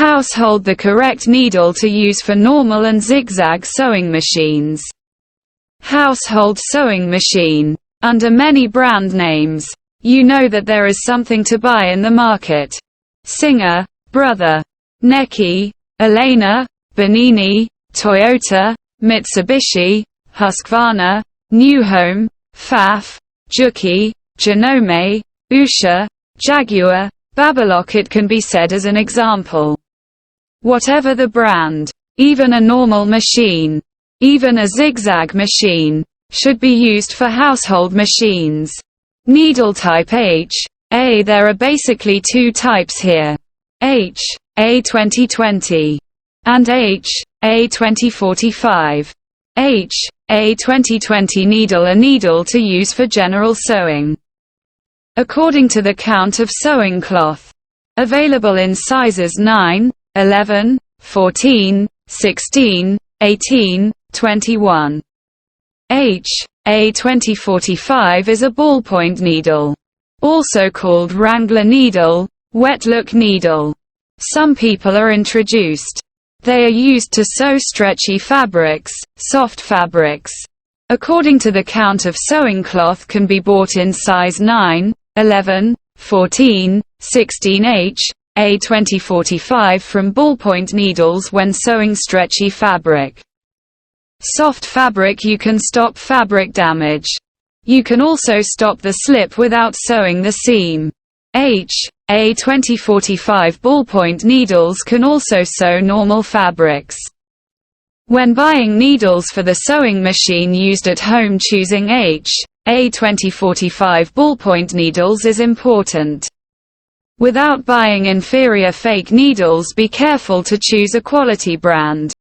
Household: the correct needle to use for normal and zigzag sewing machines. Household sewing machine. Under many brand names. You know that there is something to buy in the market. Singer, Brother, Necchi, Elna, Bernina, Toyota, Mitsubishi, Husqvarna, Newhome, Pfaff, Juki, Janome, Usha, Jaguar, Ballpoint. It can be said as an example. Whatever the brand, even a normal machine, even a zigzag machine, should be used for household machines. Needle type H, A. There are basically two types here. H, A 2020, and H, A 2045. H, A 2020 needle: a needle to use for general sewing. According to the count of sewing cloth. Available in sizes 9, 11, 14, 16, 18, 21. H, A 2045 is a ballpoint needle. Also called wrangler needle, wetlook needle. Some people are introduced. They are used to sew stretchy fabrics, soft fabrics. According to the count of sewing cloth can be bought in size 9, 11, 14, 16. H, A 2045 from ballpoint needles when sewing stretchy fabric. Soft fabric: you can stop fabric damage. You can also stop the slip without sewing the seam. H, A 2045 ballpoint needles can also sew normal fabrics. When buying needles for the sewing machine used at home, choosing H, A 2045 ballpoint needles is important. Without buying inferior fake needles, be careful to choose a quality brand.